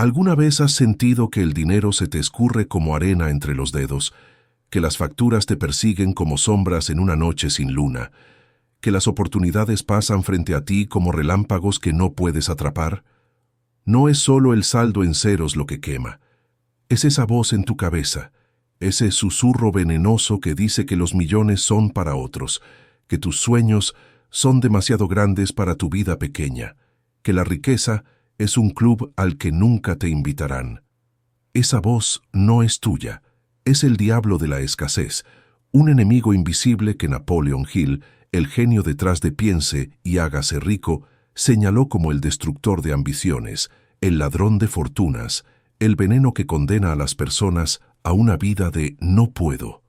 ¿Alguna vez has sentido que el dinero se te escurre como arena entre los dedos, que las facturas te persiguen como sombras en una noche sin luna, que las oportunidades pasan frente a ti como relámpagos que no puedes atrapar? No es solo el saldo en ceros lo que quema, es esa voz en tu cabeza, ese susurro venenoso que dice que los millones son para otros, que tus sueños son demasiado grandes para tu vida pequeña, que la riqueza es un club al que nunca te invitarán. Esa voz no es tuya, es el diablo de la escasez, un enemigo invisible que Napoleon Hill, el genio detrás de Piense y hágase rico, señaló como el destructor de ambiciones, el ladrón de fortunas, el veneno que condena a las personas a una vida de no puedo.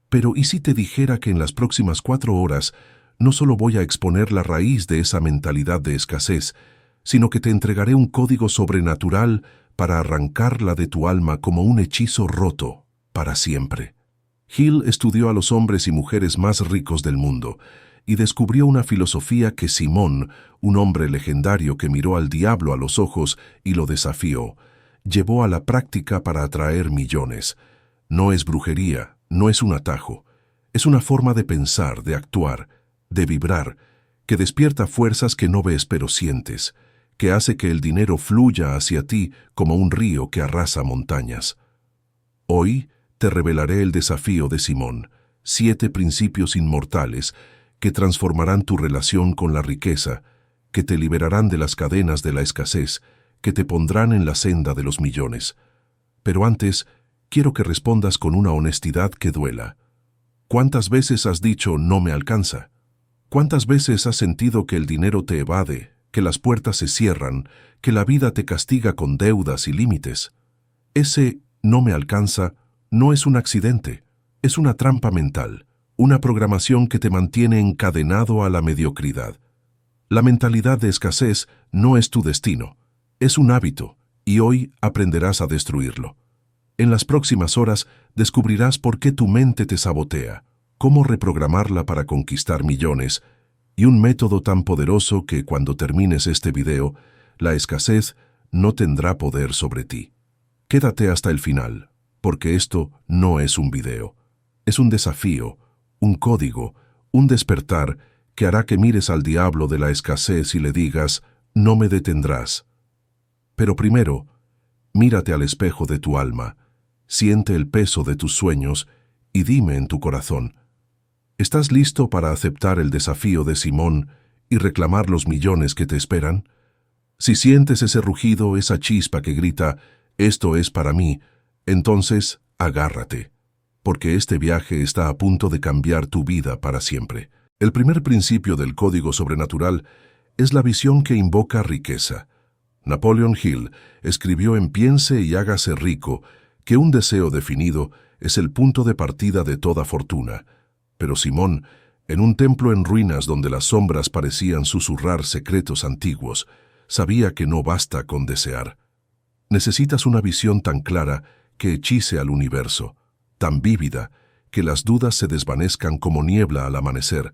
Pero ¿y si te dijera que en las próximas 4 horas no solo voy a exponer la raíz de esa mentalidad de escasez, sino que te entregaré un código sobrenatural para arrancarla de tu alma como un hechizo roto para siempre? Hill estudió a los hombres y mujeres más ricos del mundo y descubrió una filosofía que Simón, un hombre legendario que miró al diablo a los ojos y lo desafió, llevó a la práctica para atraer millones. No es brujería, no es un atajo, es una forma de pensar, de actuar, de vibrar, que despierta fuerzas que no ves pero sientes, que hace que el dinero fluya hacia ti como un río que arrasa montañas. Hoy te revelaré el desafío de Simón, 7 principios inmortales que transformarán tu relación con la riqueza, que te liberarán de las cadenas de la escasez, que te pondrán en la senda de los millones. Pero antes, quiero que respondas con una honestidad que duela. ¿Cuántas veces has dicho no me alcanza? ¿Cuántas veces has sentido que el dinero te evade, que las puertas se cierran, que la vida te castiga con deudas y límites? Ese no me alcanza no es un accidente, es una trampa mental, una programación que te mantiene encadenado a la mediocridad. La mentalidad de escasez no es tu destino, es un hábito, y hoy aprenderás a destruirlo. En las próximas horas descubrirás por qué tu mente te sabotea, cómo reprogramarla para conquistar millones, y un método tan poderoso que cuando termines este video, la escasez no tendrá poder sobre ti. Quédate hasta el final, porque esto no es un video. Es un desafío, un código, un despertar que hará que mires al diablo de la escasez y le digas, no me detendrás. Pero primero, mírate al espejo de tu alma, siente el peso de tus sueños y dime en tu corazón, ¿estás listo para aceptar el desafío de Simón y reclamar los millones que te esperan? Si sientes ese rugido, esa chispa que grita, esto es para mí, entonces agárrate, porque este viaje está a punto de cambiar tu vida para siempre. El primer principio del código sobrenatural es la visión que invoca riqueza. Napoleon Hill escribió en Piense y hágase rico que un deseo definido es el punto de partida de toda fortuna. Pero Simón, en un templo en ruinas donde las sombras parecían susurrar secretos antiguos, sabía que no basta con desear. Necesitas una visión tan clara que hechice al universo, tan vívida que las dudas se desvanezcan como niebla al amanecer,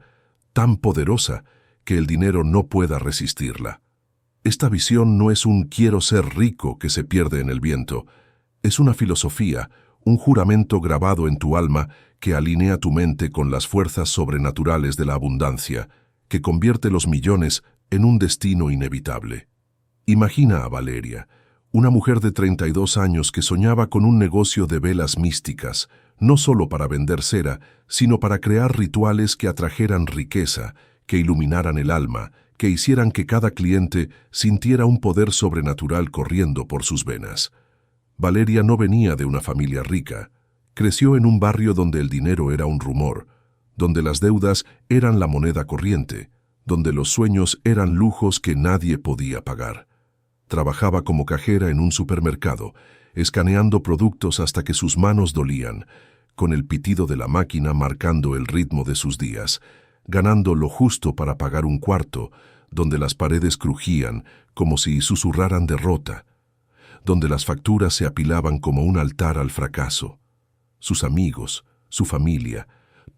tan poderosa que el dinero no pueda resistirla. Esta visión no es un quiero ser rico que se pierde en el viento, es una filosofía, un juramento grabado en tu alma que alinea tu mente con las fuerzas sobrenaturales de la abundancia, que convierte los millones en un destino inevitable. Imagina a Valeria, una mujer de 32 años que soñaba con un negocio de velas místicas, no solo para vender cera, sino para crear rituales que atrajeran riqueza, que iluminaran el alma, que hicieran que cada cliente sintiera un poder sobrenatural corriendo por sus venas. Valeria no venía de una familia rica. Creció en un barrio donde el dinero era un rumor, donde las deudas eran la moneda corriente, donde los sueños eran lujos que nadie podía pagar. Trabajaba como cajera en un supermercado, escaneando productos hasta que sus manos dolían, con el pitido de la máquina marcando el ritmo de sus días, ganando lo justo para pagar un cuarto, donde las paredes crujían como si susurraran derrota, donde las facturas se apilaban como un altar al fracaso. Sus amigos, su familia,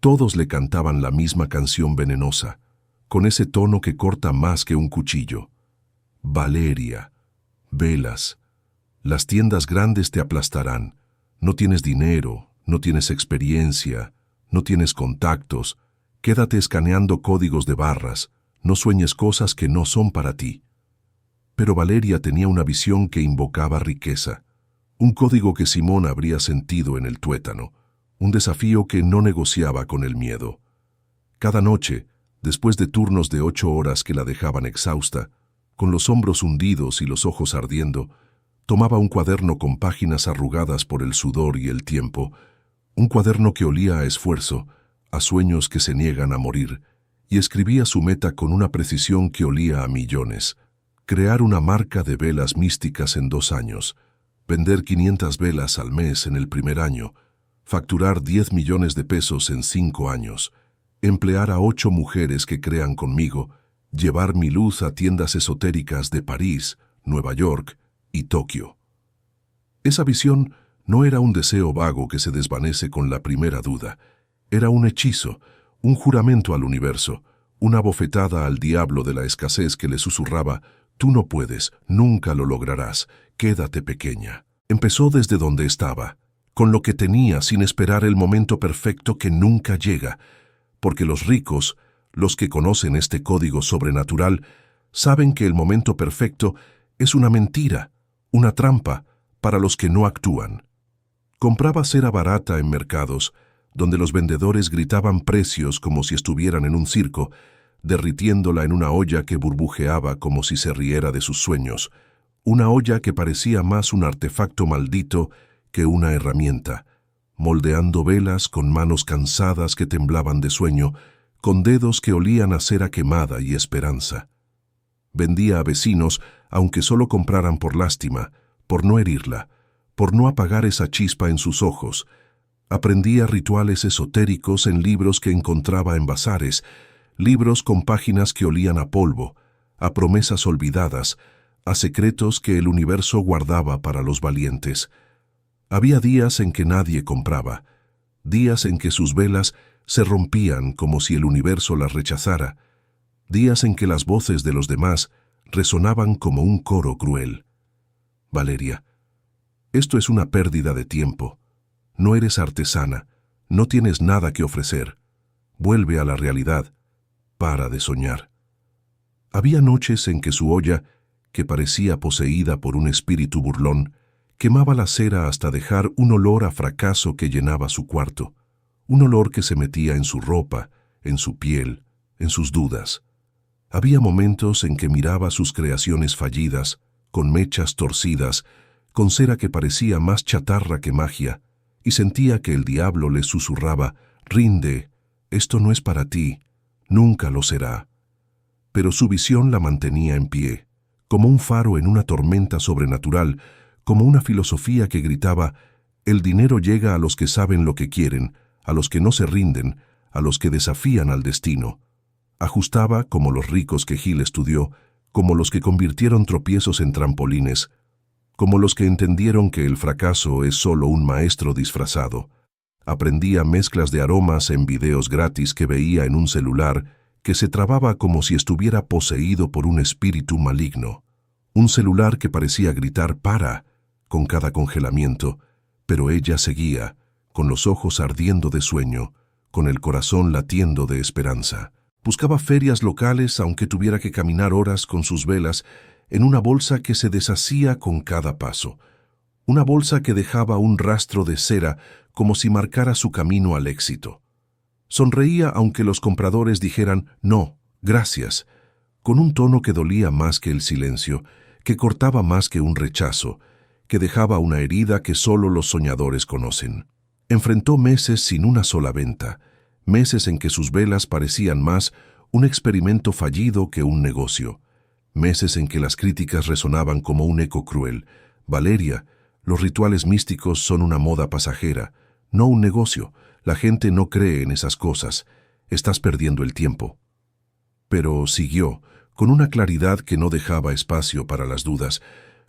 todos le cantaban la misma canción venenosa, con ese tono que corta más que un cuchillo. Valeria, velas, Las tiendas grandes te aplastarán. No tienes dinero, no tienes experiencia, no tienes contactos. Quédate escaneando códigos de barras. No sueñes cosas que no son para ti. Pero Valeria tenía una visión que invocaba riqueza. Un código que Simón habría sentido en el tuétano. Un desafío que no negociaba con el miedo. Cada noche, después de turnos de 8 horas que la dejaban exhausta, con los hombros hundidos y los ojos ardiendo, tomaba un cuaderno con páginas arrugadas por el sudor y el tiempo, un cuaderno que olía a esfuerzo, a sueños que se niegan a morir, y escribía su meta con una precisión que olía a millones: crear una marca de velas místicas en 2 años, vender 500 velas al mes en el primer año, facturar 10 millones de pesos en 5 años, emplear a 8 mujeres que crean conmigo, llevar mi luz a tiendas esotéricas de París, Nueva York y Tokio. Esa visión no era un deseo vago que se desvanece con la primera duda. Era un hechizo, un juramento al universo, una bofetada al diablo de la escasez que le susurraba: «Tú no puedes, nunca lo lograrás, quédate pequeña». Empezó desde donde estaba, con lo que tenía, sin esperar el momento perfecto que nunca llega, porque los ricos, los que conocen este código sobrenatural, saben que el momento perfecto es una mentira, una trampa para los que no actúan. Compraba cera barata en mercados, donde los vendedores gritaban precios como si estuvieran en un circo, derritiéndola en una olla que burbujeaba como si se riera de sus sueños, una olla que parecía más un artefacto maldito que una herramienta, moldeando velas con manos cansadas que temblaban de sueño, con dedos que olían a cera quemada y esperanza. Vendía a vecinos, aunque solo compraran por lástima, por no herirla, por no apagar esa chispa en sus ojos. Aprendía rituales esotéricos en libros que encontraba en bazares, libros con páginas que olían a polvo, a promesas olvidadas, a secretos que el universo guardaba para los valientes. Había días en que nadie compraba, días en que sus velas se rompían como si el universo las rechazara, días en que las voces de los demás resonaban como un coro cruel. Valeria, esto es una pérdida de tiempo. No eres artesana, no tienes nada que ofrecer. Vuelve a la realidad. Para de soñar. Había noches en que su olla, que parecía poseída por un espíritu burlón, quemaba la cera hasta dejar un olor a fracaso que llenaba su cuarto, un olor que se metía en su ropa, en su piel, en sus dudas. Había momentos en que miraba sus creaciones fallidas, con mechas torcidas, con cera que parecía más chatarra que magia, y sentía que el diablo le susurraba: «Rinde, esto no es para ti, nunca lo será». Pero su visión la mantenía en pie, como un faro en una tormenta sobrenatural, como una filosofía que gritaba: «El dinero llega a los que saben lo que quieren, a los que no se rinden, a los que desafían al destino». Ajustaba como los ricos que Gil estudió, como los que convirtieron tropiezos en trampolines, como los que entendieron que el fracaso es solo un maestro disfrazado. Aprendía mezclas de aromas en videos gratis que veía en un celular que se trababa como si estuviera poseído por un espíritu maligno. Un celular que parecía gritar «para» con cada congelamiento, pero ella seguía, con los ojos ardiendo de sueño, con el corazón latiendo de esperanza. Buscaba ferias locales aunque tuviera que caminar horas con sus velas en una bolsa que se deshacía con cada paso. Una bolsa que dejaba un rastro de cera como si marcara su camino al éxito. Sonreía aunque los compradores dijeran «no, gracias», con un tono que dolía más que el silencio, que cortaba más que un rechazo, que dejaba una herida que solo los soñadores conocen. Enfrentó meses sin una sola venta, meses en que sus velas parecían más un experimento fallido que un negocio, meses en que las críticas resonaban como un eco cruel. «Valeria, los rituales místicos son una moda pasajera, no un negocio. La gente no cree en esas cosas. Estás perdiendo el tiempo». Pero siguió, con una claridad que no dejaba espacio para las dudas,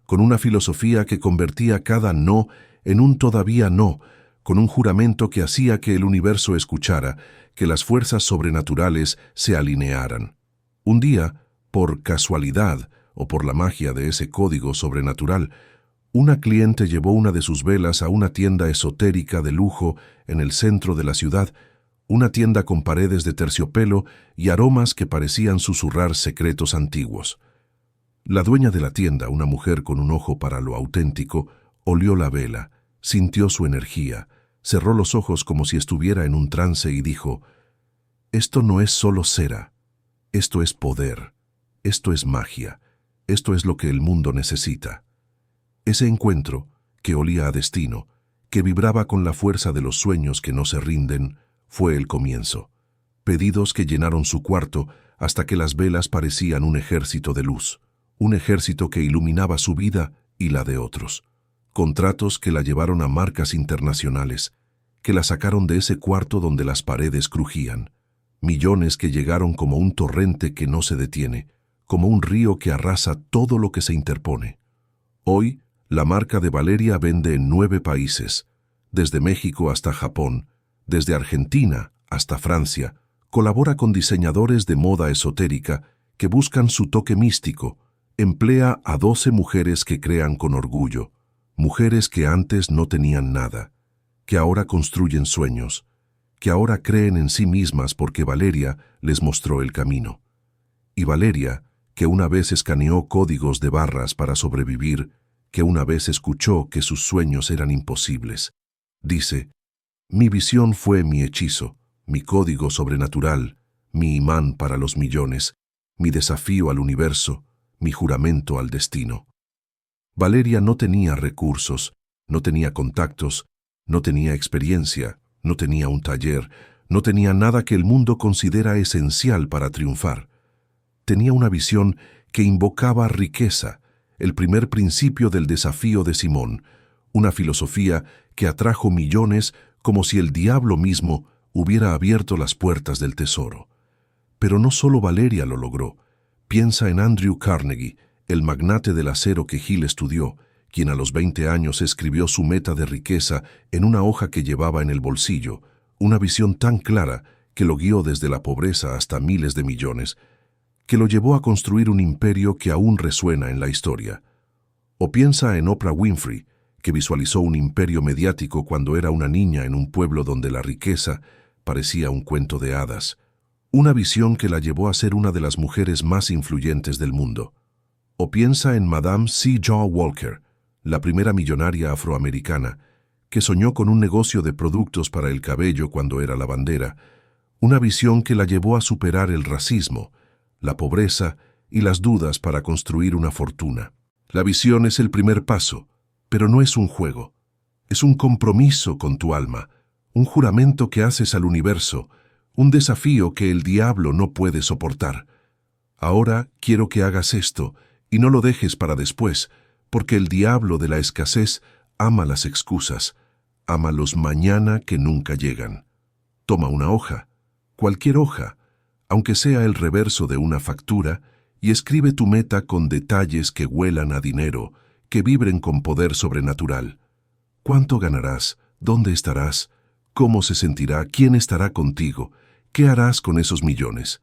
con una filosofía que convertía cada no en un todavía no, con un juramento que hacía que el universo escuchara, que las fuerzas sobrenaturales se alinearan. Un día, por casualidad o por la magia de ese código sobrenatural, Una cliente llevó una de sus velas a una tienda esotérica de lujo en el centro de la ciudad, una tienda con paredes de terciopelo y aromas que parecían susurrar secretos antiguos. La dueña de la tienda, una mujer con un ojo para lo auténtico, olió la vela, sintió su energía, cerró los ojos como si estuviera en un trance y dijo: «Esto no es solo cera, esto es poder, esto es magia, esto es lo que el mundo necesita». Ese encuentro, que olía a destino, que vibraba con la fuerza de los sueños que no se rinden, fue el comienzo. Pedidos que llenaron su cuarto hasta que las velas parecían un ejército de luz, un ejército que iluminaba su vida y la de otros. Contratos que la llevaron a marcas internacionales, que la sacaron de ese cuarto donde las paredes crujían. Millones que llegaron como un torrente que no se detiene, como un río que arrasa todo lo que se interpone. Hoy, la marca de Valeria vende en 9 países, desde México hasta Japón, desde Argentina hasta Francia. Colabora con diseñadores de moda esotérica que buscan su toque místico. Emplea a 12 mujeres que crean con orgullo, mujeres que antes no tenían nada, que ahora construyen sueños, que ahora creen en sí mismas porque Valeria les mostró el camino. Y Valeria, que una vez escaneó códigos de barras para sobrevivir, que una vez escuchó que sus sueños eran imposibles, dice: «Mi visión fue mi hechizo, mi código sobrenatural, mi imán para los millones, mi desafío al universo, mi juramento al destino». Valeria no tenía recursos, no tenía contactos, no tenía experiencia, no tenía un taller, no tenía nada que el mundo considera esencial para triunfar. Tenía una visión que invocaba riqueza, el primer principio del desafío de Simón, una filosofía que atrajo millones como si el diablo mismo hubiera abierto las puertas del tesoro. Pero no solo Valeria lo logró. Piensa en Andrew Carnegie, el magnate del acero que Hill estudió, quien a los 20 años escribió su meta de riqueza en una hoja que llevaba en el bolsillo, una visión tan clara que lo guió desde la pobreza hasta miles de millones, que lo llevó a construir un imperio que aún resuena en la historia. O piensa en Oprah Winfrey, que visualizó un imperio mediático cuando era una niña en un pueblo donde la riqueza parecía un cuento de hadas, una visión que la llevó a ser una de las mujeres más influyentes del mundo. O piensa en Madame C. John Walker, la primera millonaria afroamericana, que soñó con un negocio de productos para el cabello cuando era lavandera, una visión que la llevó a superar el racismo, la pobreza y las dudas para construir una fortuna. La visión es el primer paso, pero no es un juego. Es un compromiso con tu alma, un juramento que haces al universo, un desafío que el diablo no puede soportar. Ahora quiero que hagas esto y no lo dejes para después, porque el diablo de la escasez ama las excusas, ama los mañana que nunca llegan. Toma una hoja, cualquier hoja, aunque sea el reverso de una factura, y escribe tu meta con detalles que huelan a dinero, que vibren con poder sobrenatural. ¿Cuánto ganarás? ¿Dónde estarás? ¿Cómo se sentirá? ¿Quién estará contigo? ¿Qué harás con esos millones?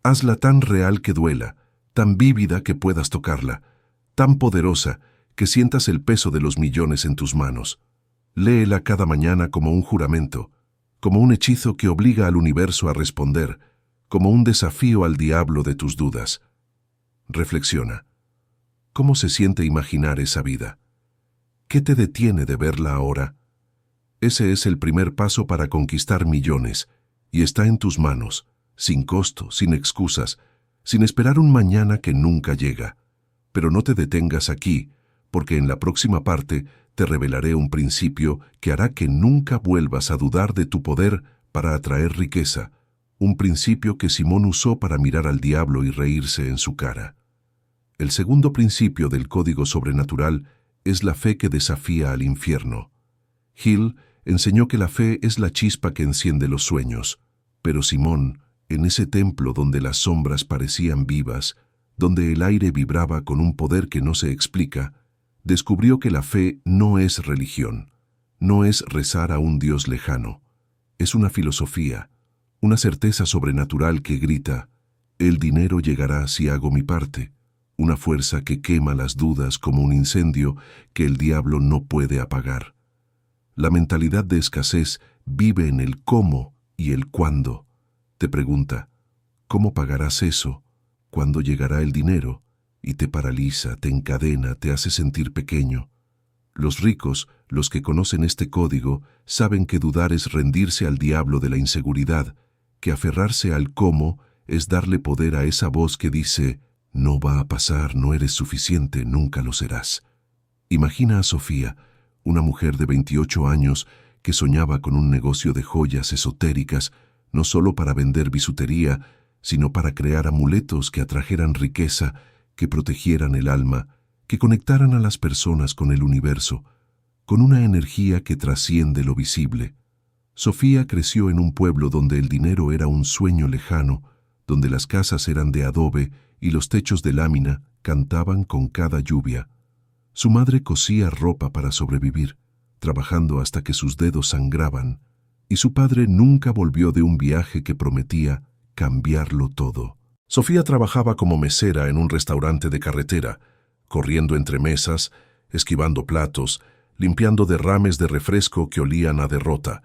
Hazla tan real que duela, tan vívida que puedas tocarla, tan poderosa que sientas el peso de los millones en tus manos. Léela cada mañana como un juramento, como un hechizo que obliga al universo a responder, como un desafío al diablo de tus dudas. Reflexiona. ¿Cómo se siente imaginar esa vida? ¿Qué te detiene de verla ahora? Ese es el primer paso para conquistar millones, y está en tus manos, sin costo, sin excusas, sin esperar un mañana que nunca llega. Pero no te detengas aquí, porque en la próxima parte te revelaré un principio que hará que nunca vuelvas a dudar de tu poder para atraer riqueza, un principio que Simón usó para mirar al diablo y reírse en su cara. El segundo principio del código sobrenatural es la fe que desafía al infierno. Hill enseñó que la fe es la chispa que enciende los sueños, pero Simón, en ese templo donde las sombras parecían vivas, donde el aire vibraba con un poder que no se explica, descubrió que la fe no es religión, no es rezar a un Dios lejano, es una filosofía, una certeza sobrenatural que grita: «El dinero llegará si hago mi parte», una fuerza que quema las dudas como un incendio que el diablo no puede apagar. La mentalidad de escasez vive en el cómo y el cuándo. Te pregunta, ¿cómo pagarás eso? ¿Cuándo llegará el dinero? Y te paraliza, te encadena, te hace sentir pequeño. Los ricos, los que conocen este código, saben que dudar es rendirse al diablo de la inseguridad, que aferrarse al cómo es darle poder a esa voz que dice, no va a pasar, no eres suficiente, nunca lo serás. Imagina a Sofía, una mujer de 28 años que soñaba con un negocio de joyas esotéricas, no solo para vender bisutería, sino para crear amuletos que atrajeran riqueza, que protegieran el alma, que conectaran a las personas con el universo, con una energía que trasciende lo visible. Sofía creció en un pueblo donde el dinero era un sueño lejano, donde las casas eran de adobe y los techos de lámina cantaban con cada lluvia. Su madre cosía ropa para sobrevivir, trabajando hasta que sus dedos sangraban, y su padre nunca volvió de un viaje que prometía cambiarlo todo. Sofía trabajaba como mesera en un restaurante de carretera, corriendo entre mesas, esquivando platos, limpiando derrames de refresco que olían a derrota,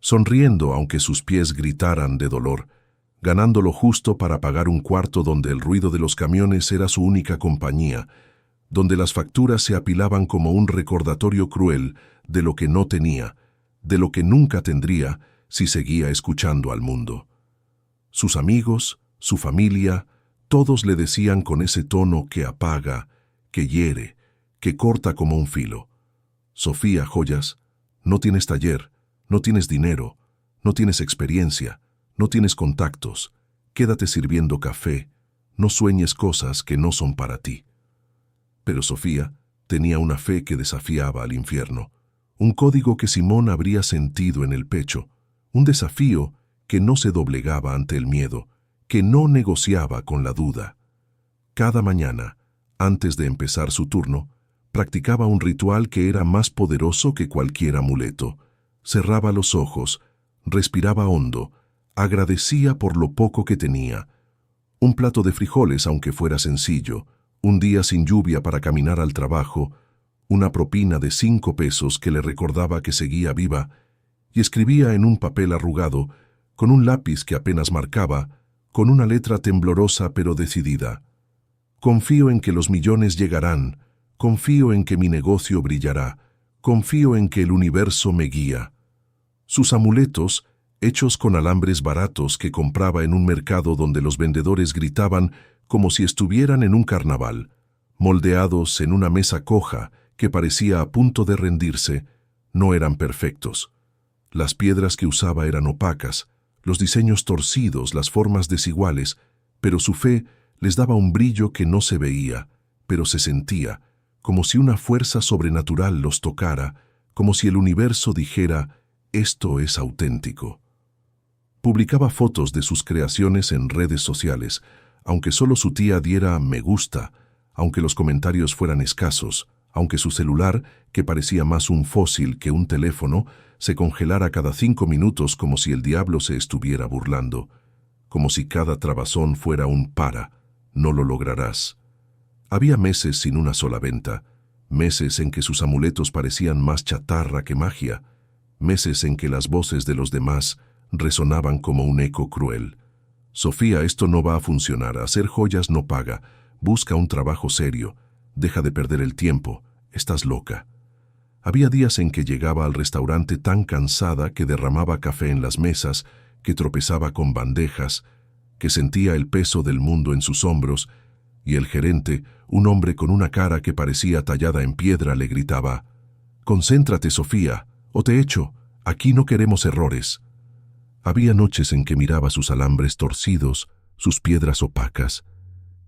sonriendo aunque sus pies gritaran de dolor, ganando lo justo para pagar un cuarto donde el ruido de los camiones era su única compañía, donde las facturas se apilaban como un recordatorio cruel de lo que no tenía, de lo que nunca tendría si seguía escuchando al mundo. Sus amigos, su familia, todos le decían con ese tono que apaga, que hiere, que corta como un filo. Sofía Joyas, no tienes taller, no tienes dinero, no tienes experiencia, no tienes contactos, quédate sirviendo café, no sueñes cosas que no son para ti. Pero Sofía tenía una fe que desafiaba al infierno, un código que Simón habría sentido en el pecho, un desafío que no se doblegaba ante el miedo, que no negociaba con la duda. Cada mañana, antes de empezar su turno, practicaba un ritual que era más poderoso que cualquier amuleto. Cerraba los ojos, respiraba hondo, agradecía por lo poco que tenía. Un plato de frijoles, aunque fuera sencillo, un día sin lluvia para caminar al trabajo, una propina de 5 pesos que le recordaba que seguía viva, y escribía en un papel arrugado, con un lápiz que apenas marcaba, con una letra temblorosa pero decidida. Confío en que los millones llegarán, confío en que mi negocio brillará, confío en que el universo me guía. Sus amuletos, hechos con alambres baratos que compraba en un mercado donde los vendedores gritaban como si estuvieran en un carnaval, moldeados en una mesa coja que parecía a punto de rendirse, no eran perfectos. Las piedras que usaba eran opacas, los diseños torcidos, las formas desiguales, pero su fe les daba un brillo que no se veía, pero se sentía, como si una fuerza sobrenatural los tocara, como si el universo dijera, esto es auténtico. Publicaba fotos de sus creaciones en redes sociales, aunque solo su tía diera me gusta, aunque los comentarios fueran escasos, aunque su celular, que parecía más un fósil que un teléfono, se congelara cada 5 minutos como si el diablo se estuviera burlando, como si cada trabazón fuera un para, no lo lograrás. Había meses sin una sola venta, meses en que sus amuletos parecían más chatarra que magia, meses en que las voces de los demás resonaban como un eco cruel. Sofía, esto no va a funcionar, hacer joyas no paga, busca un trabajo serio, deja de perder el tiempo, estás loca. Había días en que llegaba al restaurante tan cansada que derramaba café en las mesas, que tropezaba con bandejas, que sentía el peso del mundo en sus hombros, y el gerente, un hombre con una cara que parecía tallada en piedra, le gritaba, «Concéntrate, Sofía, o te echo, aquí no queremos errores». Había noches en que miraba sus alambres torcidos, sus piedras opacas,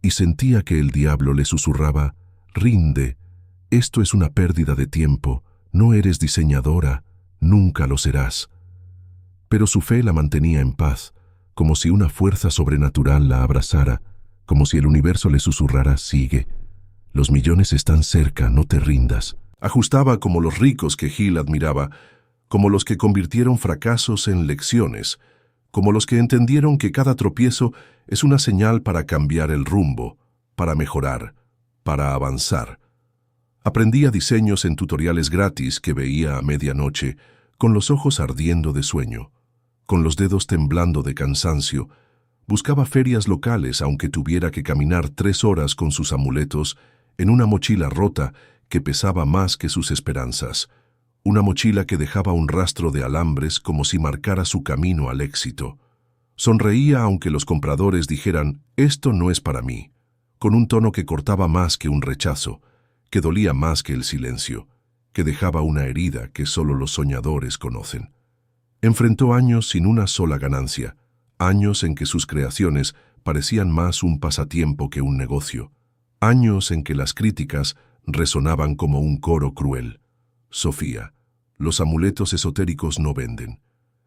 y sentía que el diablo le susurraba, «Rinde, esto es una pérdida de tiempo, no eres diseñadora, nunca lo serás». Pero su fe la mantenía en paz, como si una fuerza sobrenatural la abrazara, como si el universo le susurrara, «Sigue, los millones están cerca, no te rindas». Ajustaba como los ricos que Gil admiraba, como los que convirtieron fracasos en lecciones, como los que entendieron que cada tropiezo es una señal para cambiar el rumbo, para mejorar, para avanzar. Aprendía diseños en tutoriales gratis que veía a medianoche, con los ojos ardiendo de sueño, con los dedos temblando de cansancio. Buscaba ferias locales aunque tuviera que caminar 3 horas con sus amuletos en una mochila rota que pesaba más que sus esperanzas. Una mochila que dejaba un rastro de alambres como si marcara su camino al éxito. Sonreía aunque los compradores dijeran, «Esto no es para mí», con un tono que cortaba más que un rechazo, que dolía más que el silencio, que dejaba una herida que solo los soñadores conocen. Enfrentó años sin una sola ganancia, años en que sus creaciones parecían más un pasatiempo que un negocio, años en que las críticas resonaban como un coro cruel. Sofía, los amuletos esotéricos no venden.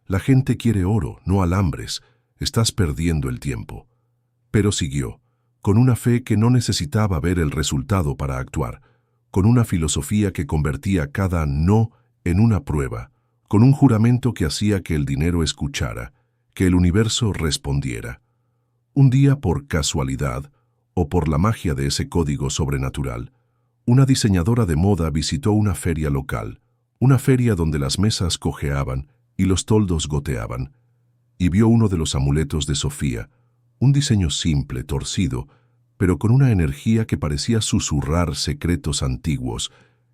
La gente quiere oro, no alambres. Estás perdiendo el tiempo. Pero siguió, con una fe que no necesitaba ver el resultado para actuar, con una filosofía que convertía cada no en una prueba, con un juramento que hacía que el dinero escuchara, que el universo respondiera. Un día, por casualidad, o por la magia de ese código sobrenatural, una diseñadora de moda visitó una feria local, una feria donde las mesas cojeaban y los toldos goteaban, y vio uno de los amuletos de Sofía, un diseño simple, torcido, pero con una energía que parecía susurrar secretos antiguos,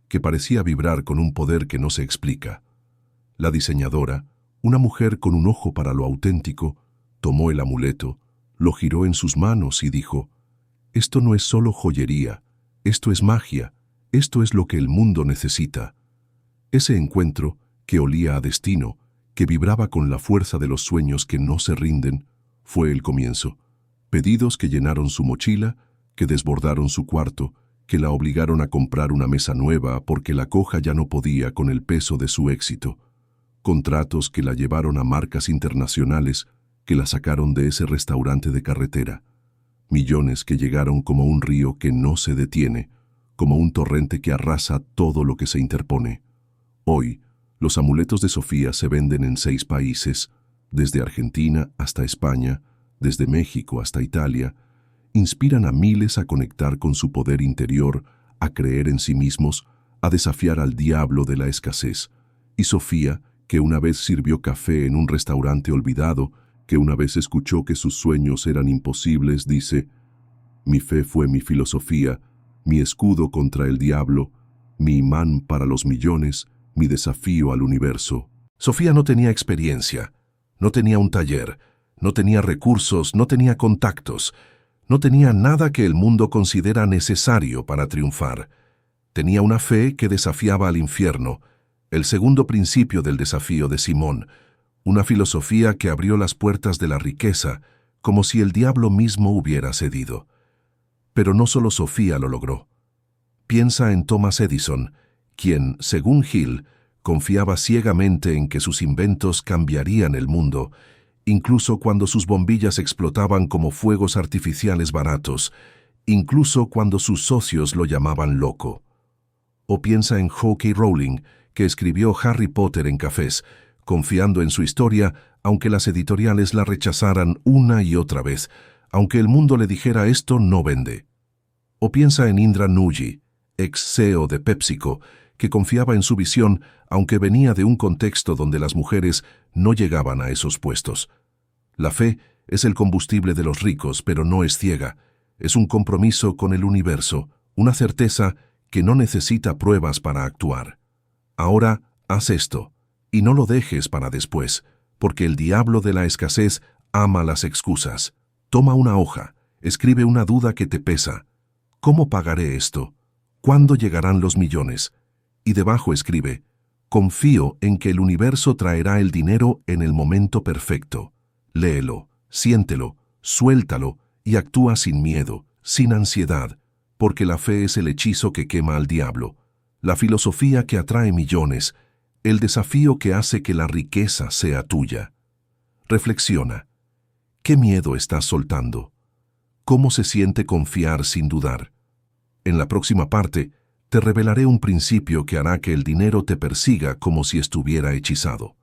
que parecía vibrar con un poder que no se explica. La diseñadora, una mujer con un ojo para lo auténtico, tomó el amuleto, lo giró en sus manos y dijo, «Esto no es solo joyería, esto es magia, esto es lo que el mundo necesita». Ese encuentro, que olía a destino, que vibraba con la fuerza de los sueños que no se rinden, fue el comienzo. Pedidos que llenaron su mochila, que desbordaron su cuarto, que la obligaron a comprar una mesa nueva porque la coja ya no podía con el peso de su éxito. Contratos que la llevaron a marcas internacionales, que la sacaron de ese restaurante de carretera. Millones que llegaron como un río que no se detiene, como un torrente que arrasa todo lo que se interpone. Hoy, los amuletos de Sofía se venden en 6 países, desde Argentina hasta España, desde México hasta Italia. Inspiran a miles a conectar con su poder interior, a creer en sí mismos, a desafiar al diablo de la escasez. Y Sofía, que una vez sirvió café en un restaurante olvidado, que una vez escuchó que sus sueños eran imposibles, dice, «Mi fe fue mi filosofía, mi escudo contra el diablo, mi imán para los millones, mi desafío al universo». Sofía no tenía experiencia, no tenía un taller, no tenía recursos, no tenía contactos, no tenía nada que el mundo considera necesario para triunfar. Tenía una fe que desafiaba al infierno, el segundo principio del desafío de Simón, una filosofía que abrió las puertas de la riqueza, como si el diablo mismo hubiera cedido. Pero no solo Sofía lo logró. Piensa en Thomas Edison, quien, según Hill, confiaba ciegamente en que sus inventos cambiarían el mundo, incluso cuando sus bombillas explotaban como fuegos artificiales baratos, incluso cuando sus socios lo llamaban loco. O piensa en J.K. Rowling, que escribió Harry Potter en cafés, confiando en su historia, aunque las editoriales la rechazaran una y otra vez, aunque el mundo le dijera esto no vende. O piensa en Indra Nooyi, ex CEO de PepsiCo, que confiaba en su visión, aunque venía de un contexto donde las mujeres no llegaban a esos puestos. La fe es el combustible de los ricos, pero no es ciega. Es un compromiso con el universo, una certeza que no necesita pruebas para actuar. Ahora, haz esto, y no lo dejes para después, porque el diablo de la escasez ama las excusas. Toma una hoja, escribe una duda que te pesa. ¿Cómo pagaré esto? ¿Cuándo llegarán los millones? Y debajo escribe, confío en que el universo traerá el dinero en el momento perfecto. Léelo, siéntelo, suéltalo y actúa sin miedo, sin ansiedad, porque la fe es el hechizo que quema al diablo, la filosofía que atrae millones, el desafío que hace que la riqueza sea tuya. Reflexiona. ¿Qué miedo estás soltando? ¿Cómo se siente confiar sin dudar? En la próxima parte, te revelaré un principio que hará que el dinero te persiga como si estuviera hechizado.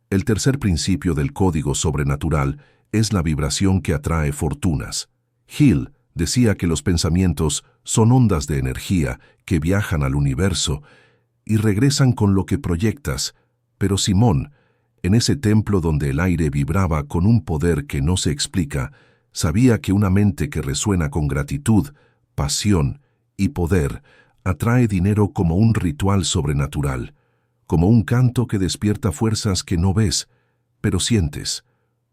El tercer principio del código sobrenatural es la vibración que atrae fortunas. Hill Decía que los pensamientos son ondas de energía que viajan al universo y regresan con lo que proyectas. Pero Simón, en ese templo donde el aire vibraba con un poder que no se explica, sabía que una mente que resuena con gratitud, pasión y poder atrae dinero como un ritual sobrenatural, como un canto que despierta fuerzas que no ves, pero sientes.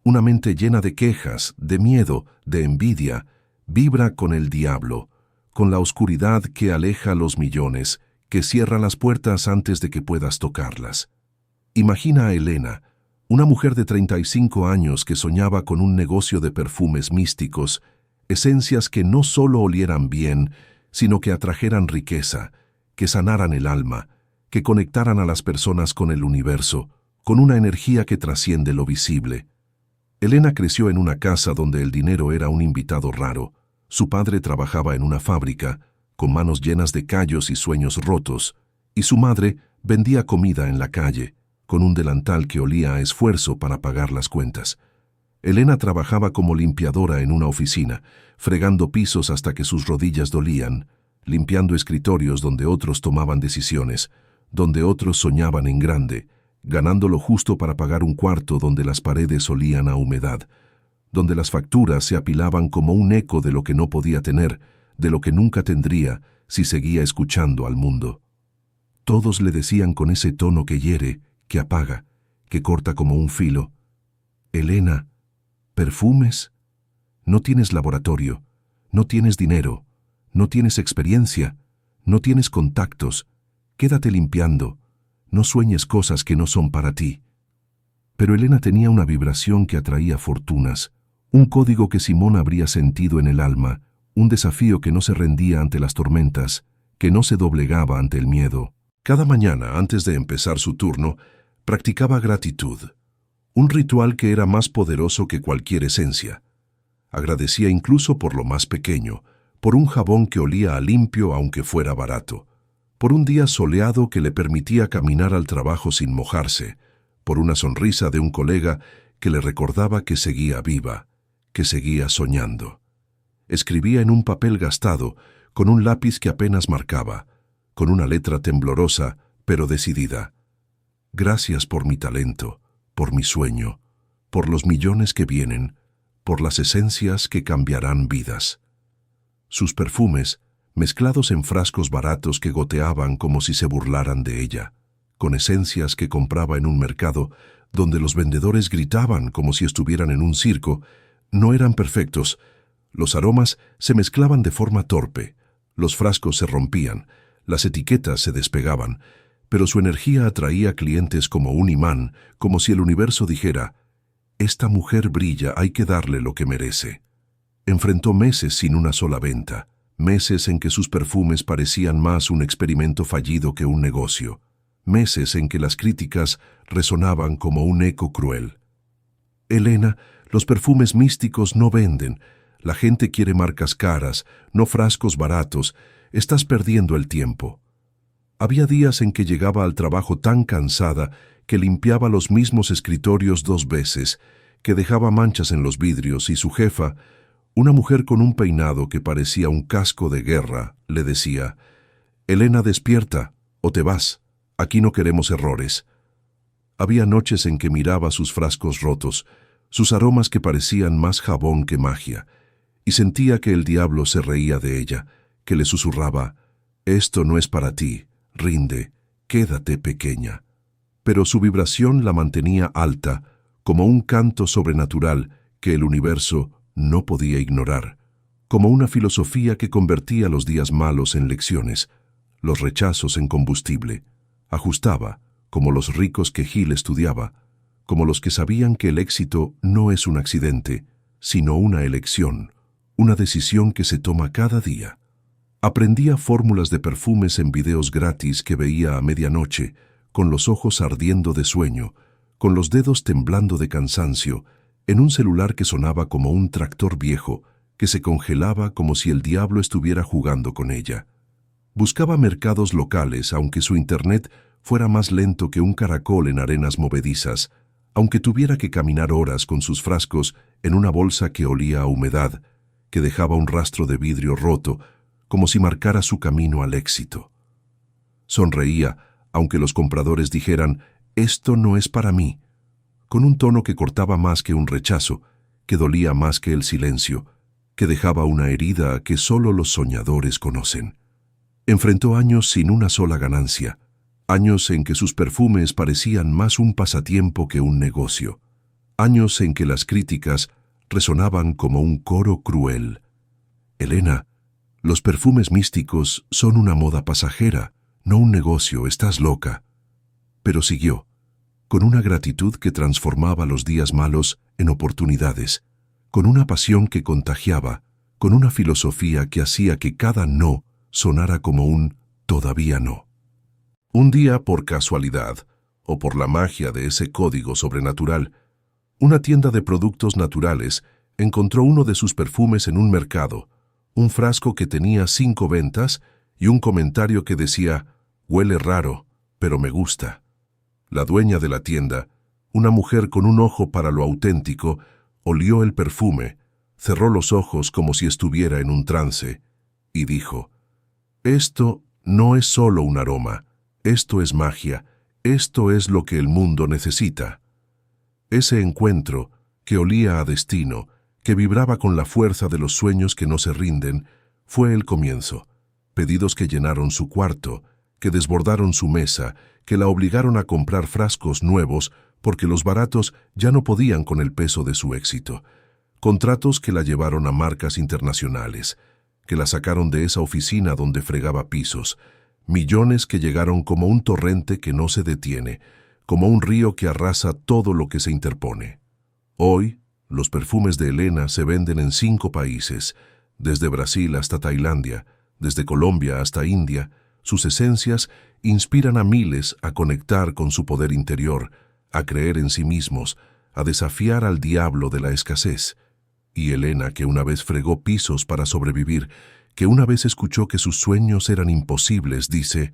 Una mente llena de quejas, de miedo, de envidia, vibra con el diablo, con la oscuridad que aleja los millones, que cierra las puertas antes de que puedas tocarlas. Imagina a Elena, una mujer de 35 años que soñaba con un negocio de perfumes místicos, esencias que no solo olieran bien, sino que atrajeran riqueza, que sanaran el alma, que conectaran a las personas con el universo, con una energía que trasciende lo visible. Elena creció en una casa donde el dinero era un invitado raro. Su padre trabajaba en una fábrica, con manos llenas de callos y sueños rotos, y su madre vendía comida en la calle, con un delantal que olía a esfuerzo para pagar las cuentas. Elena trabajaba como limpiadora en una oficina, fregando pisos hasta que sus rodillas dolían, limpiando escritorios donde otros tomaban decisiones, donde otros soñaban en grande, ganando lo justo para pagar un cuarto donde las paredes olían a humedad, donde las facturas se apilaban como un eco de lo que no podía tener, de lo que nunca tendría si seguía escuchando al mundo. Todos le decían con ese tono que hiere, que apaga, que corta como un filo: Elena, ¿perfumes? No tienes laboratorio, no tienes dinero, no tienes experiencia, no tienes contactos, quédate limpiando, no sueñes cosas que no son para ti. Pero Elena tenía una vibración que atraía fortunas, un código que Simón habría sentido en el alma, un desafío que no se rendía ante las tormentas, que no se doblegaba ante el miedo. Cada mañana, antes de empezar su turno, practicaba gratitud, un ritual que era más poderoso que cualquier esencia. Agradecía incluso por lo más pequeño, por un jabón que olía a limpio aunque fuera barato, por un día soleado que le permitía caminar al trabajo sin mojarse, por una sonrisa de un colega que le recordaba que seguía viva, que seguía soñando. Escribía en un papel gastado, con un lápiz que apenas marcaba, con una letra temblorosa, pero decidida: Gracias por mi talento, por mi sueño, por los millones que vienen, por las esencias que cambiarán vidas. Sus perfumes, mezclados en frascos baratos que goteaban como si se burlaran de ella, con esencias que compraba en un mercado donde los vendedores gritaban como si estuvieran en un circo, no eran perfectos. Los aromas se mezclaban de forma torpe, los frascos se rompían, las etiquetas se despegaban, pero su energía atraía clientes como un imán, como si el universo dijera: esta mujer brilla, hay que darle lo que merece. Enfrentó meses sin una sola venta, meses en que sus perfumes parecían más un experimento fallido que un negocio, meses en que las críticas resonaban como un eco cruel. Elena, los perfumes místicos no venden, la gente quiere marcas caras, no frascos baratos, estás perdiendo el tiempo. Había días en que llegaba al trabajo tan cansada que limpiaba los mismos escritorios 2 veces, que dejaba manchas en los vidrios y su jefa, una mujer con un peinado que parecía un casco de guerra, le decía: Elena, despierta, o te vas, aquí no queremos errores. Había noches en que miraba sus frascos rotos, sus aromas que parecían más jabón que magia, y sentía que el diablo se reía de ella, que le susurraba: esto no es para ti, rinde, quédate pequeña. Pero su vibración la mantenía alta, como un canto sobrenatural que el universo no podía ignorar, como una filosofía que convertía los días malos en lecciones, los rechazos en combustible. Ajustaba, como los ricos que Gil estudiaba, como los que sabían que el éxito no es un accidente, sino una elección, una decisión que se toma cada día. Aprendía fórmulas de perfumes en videos gratis que veía a medianoche, con los ojos ardiendo de sueño, con los dedos temblando de cansancio, en un celular que sonaba como un tractor viejo, que se congelaba como si el diablo estuviera jugando con ella. Buscaba mercados locales, aunque su internet fuera más lento que un caracol en arenas movedizas, aunque tuviera que caminar horas con sus frascos en una bolsa que olía a humedad, que dejaba un rastro de vidrio roto, como si marcara su camino al éxito. Sonreía, aunque los compradores dijeran, «Esto no es para mí», con un tono que cortaba más que un rechazo, que dolía más que el silencio, que dejaba una herida que solo los soñadores conocen. Enfrentó años sin una sola ganancia, años en que sus perfumes parecían más un pasatiempo que un negocio, años en que las críticas resonaban como un coro cruel. «Elena, los perfumes místicos son una moda pasajera, no un negocio, estás loca». Pero siguió, con una gratitud que transformaba los días malos en oportunidades, con una pasión que contagiaba, con una filosofía que hacía que cada no sonara como un todavía no. Un día, por casualidad, o por la magia de ese código sobrenatural, una tienda de productos naturales encontró uno de sus perfumes en un mercado, un frasco que tenía 5 ventas y un comentario que decía, «Huele raro, pero me gusta». La dueña de la tienda, una mujer con un ojo para lo auténtico, olió el perfume, cerró los ojos como si estuviera en un trance, y dijo, «Esto no es solo un aroma, esto es magia, esto es lo que el mundo necesita». Ese encuentro, que olía a destino, que vibraba con la fuerza de los sueños que no se rinden, fue el comienzo. Pedidos que llenaron su cuarto, que desbordaron su mesa, que la obligaron a comprar frascos nuevos porque los baratos ya no podían con el peso de su éxito. Contratos que la llevaron a marcas internacionales, que la sacaron de esa oficina donde fregaba pisos. Millones que llegaron como un torrente que no se detiene, como un río que arrasa todo lo que se interpone. Hoy, los perfumes de Elena se venden en 5 países, desde Brasil hasta Tailandia, desde Colombia hasta India. Sus esencias inspiran a miles a conectar con su poder interior, a creer en sí mismos, a desafiar al diablo de la escasez. Y Elena, que una vez fregó pisos para sobrevivir, que una vez escuchó que sus sueños eran imposibles, dice,